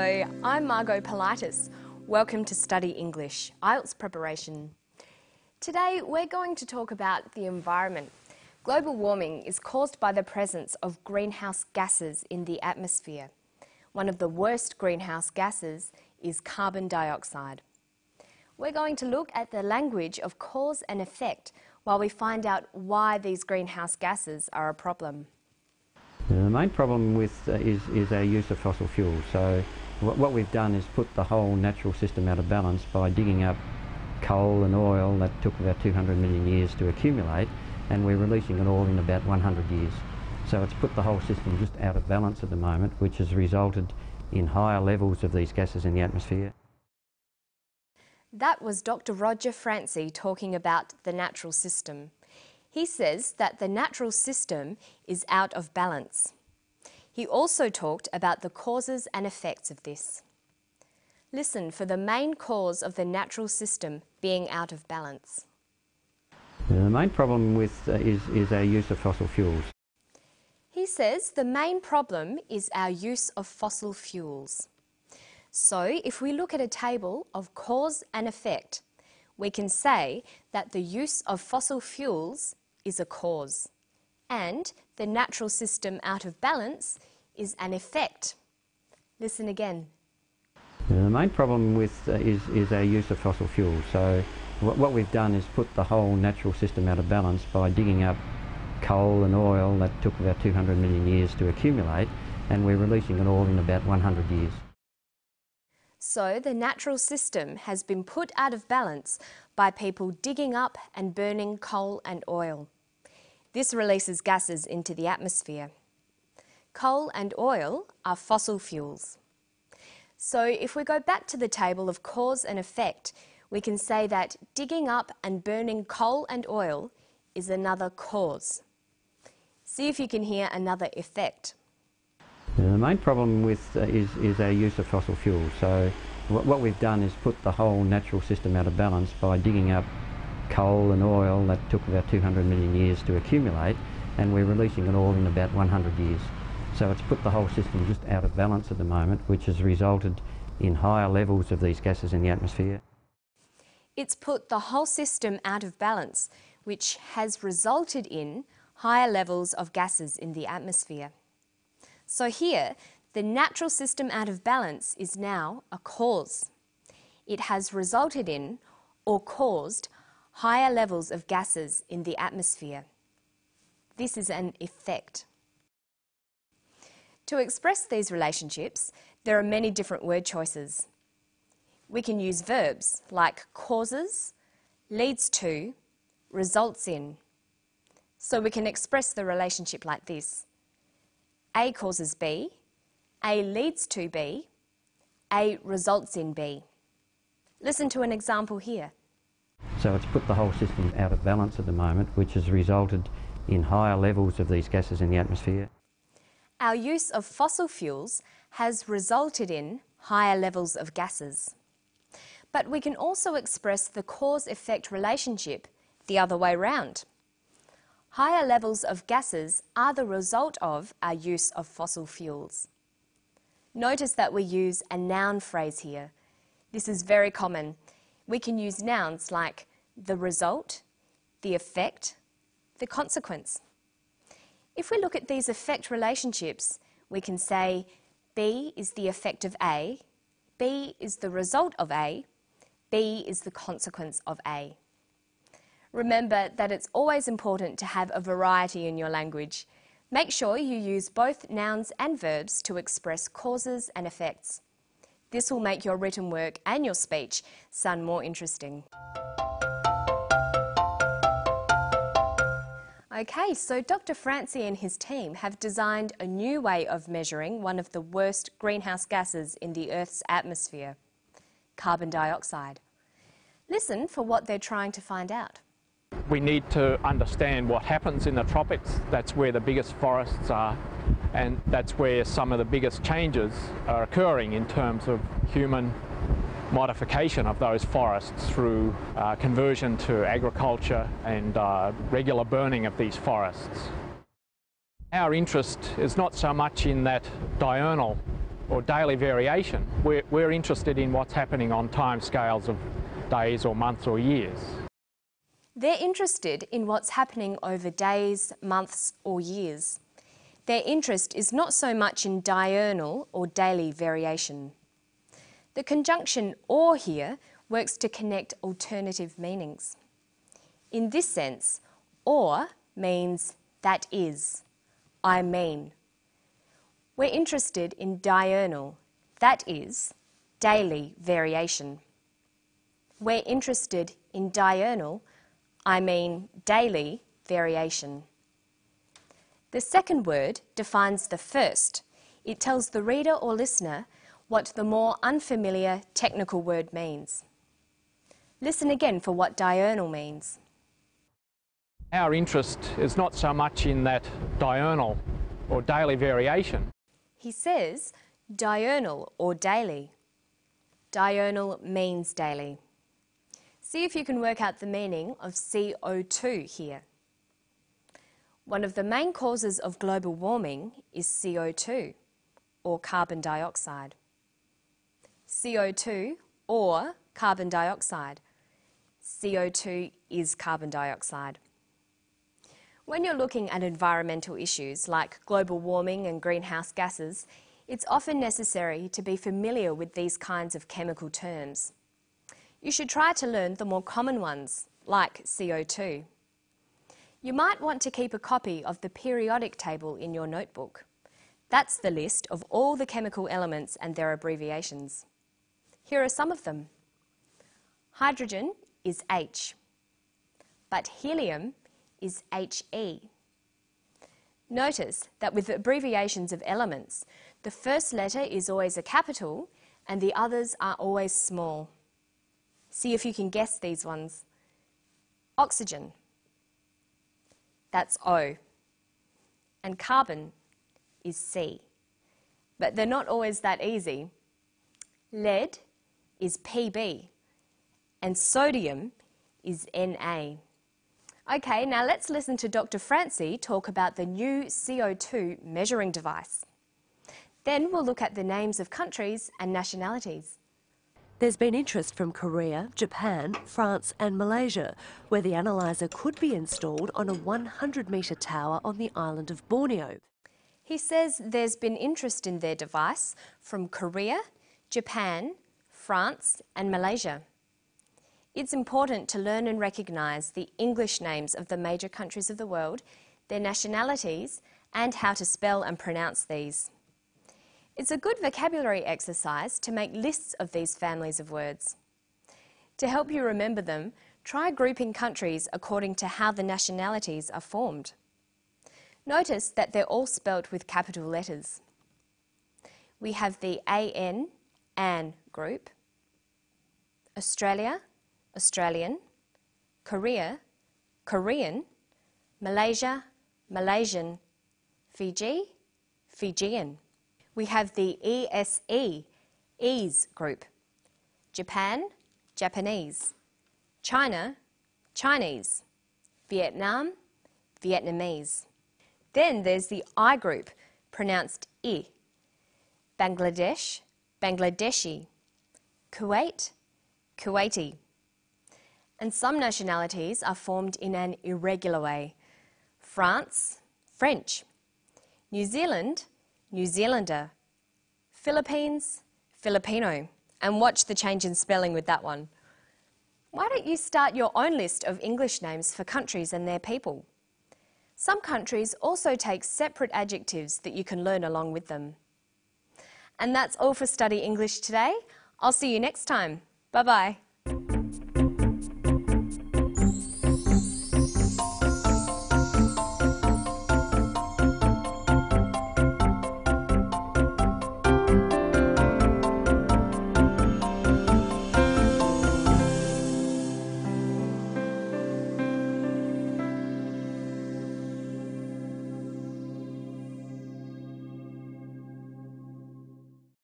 Hello, I'm Margot Politis. Welcome to Study English, IELTS preparation. Today we're going to talk about the environment. Global warming is caused by the presence of greenhouse gases in the atmosphere. One of the worst greenhouse gases is carbon dioxide. We're going to look at the language of cause and effect while we find out why these greenhouse gases are a problem. The main problem is our use of fossil fuels. So what we've done is put the whole natural system out of balance by digging up coal and oil that took about 200 million years to accumulate, and we're releasing it all in about 100 years. So it's put the whole system just out of balance at the moment, which has resulted in higher levels of these gases in the atmosphere. That was Dr. Roger Francie talking about the natural system. He says that the natural system is out of balance. He also talked about the causes and effects of this. Listen for the main cause of the natural system being out of balance. The main problem is our use of fossil fuels. He says the main problem is our use of fossil fuels. So if we look at a table of cause and effect, we can say that the use of fossil fuels is a cause, and the natural system out of balance is an effect. Listen again. The main problem is our use of fossil fuels. So what we've done is put the whole natural system out of balance by digging up coal and oil that took about 200 million years to accumulate, and we're releasing it all in about 100 years. So the natural system has been put out of balance by people digging up and burning coal and oil. This releases gases into the atmosphere. Coal and oil are fossil fuels. So if we go back to the table of cause and effect, we can say that digging up and burning coal and oil is another cause. See if you can hear another effect. The main problem is our use of fossil fuels. So what we've done is put the whole natural system out of balance by digging up coal and oil that took about 200 million years to accumulate, and we're releasing it all in about 100 years. So it's put the whole system just out of balance at the moment, which has resulted in higher levels of these gases in the atmosphere. It's put the whole system out of balance, which has resulted in higher levels of gases in the atmosphere. So here, the natural system out of balance is now a cause. It has resulted in or caused higher levels of gases in the atmosphere. This is an effect. To express these relationships, there are many different word choices. We can use verbs like causes, leads to, results in. So we can express the relationship like this. A causes B, A leads to B, A results in B. Listen to an example here. So it's put the whole system out of balance at the moment, which has resulted in higher levels of these gases in the atmosphere. Our use of fossil fuels has resulted in higher levels of gases. But we can also express the cause-effect relationship the other way round. Higher levels of gases are the result of our use of fossil fuels. Notice that we use a noun phrase here. This is very common. We can use nouns like the result, the effect, the consequence. If we look at these effect relationships, we can say B is the effect of A, B is the result of A, B is the consequence of A. Remember that it's always important to have a variety in your language. Make sure you use both nouns and verbs to express causes and effects. This will make your written work and your speech sound more interesting. Okay, so Dr. Francie and his team have designed a new way of measuring one of the worst greenhouse gases in the Earth's atmosphere, carbon dioxide. Listen for what they're trying to find out. We need to understand what happens in the tropics. That's where the biggest forests are, and that's where some of the biggest changes are occurring in terms of human modification of those forests through conversion to agriculture and regular burning of these forests. Our interest is not so much in that diurnal or daily variation, we're interested in what's happening on time scales of days or months or years. They're interested in what's happening over days, months or years. Their interest is not so much in diurnal or daily variation. The conjunction or here works to connect alternative meanings. In this sense, or means that is, I mean. We're interested in diurnal, that is, daily variation. We're interested in diurnal, I mean daily variation. The second word defines the first. It tells the reader or listener what the more unfamiliar technical word means. Listen again for what diurnal means. Our interest is not so much in that diurnal or daily variation. He says diurnal or daily. Diurnal means daily. See if you can work out the meaning of CO2 here. One of the main causes of global warming is CO2, or carbon dioxide. CO2 or carbon dioxide. CO2 is carbon dioxide. When you're looking at environmental issues like global warming and greenhouse gases, it's often necessary to be familiar with these kinds of chemical terms. You should try to learn the more common ones, like CO2. You might want to keep a copy of the periodic table in your notebook. That's the list of all the chemical elements and their abbreviations. Here are some of them. Hydrogen is H, but helium is HE. Notice that with abbreviations of elements, the first letter is always a capital and the others are always small. See if you can guess these ones. Oxygen, that's O, and carbon is C. But they're not always that easy. Lead is PB, and sodium is Na. Okay, now let's listen to Dr. Francie talk about the new CO2 measuring device. Then we'll look at the names of countries and nationalities. There's been interest from Korea, Japan, France and Malaysia, where the analyser could be installed on a 100-metre tower on the island of Borneo. He says there's been interest in their device from Korea, Japan, France and Malaysia. It's important to learn and recognise the English names of the major countries of the world, their nationalities and how to spell and pronounce these. It's a good vocabulary exercise to make lists of these families of words. To help you remember them, try grouping countries according to how the nationalities are formed. Notice that they're all spelt with capital letters. We have the AN group, Australia, Australian, Korea, Korean, Malaysia, Malaysian, Fiji, Fijian. We have the ESE group, Japan, Japanese, China, Chinese, Vietnam, Vietnamese. Then there's the I group, pronounced I, Bangladesh, Bangladeshi, Kuwait, Kuwaiti. And some nationalities are formed in an irregular way. France, French. New Zealand, New Zealander. Philippines, Filipino. And watch the change in spelling with that one. Why don't you start your own list of English names for countries and their people? Some countries also take separate adjectives that you can learn along with them. And that's all for Study English today. I'll see you next time. Bye-bye.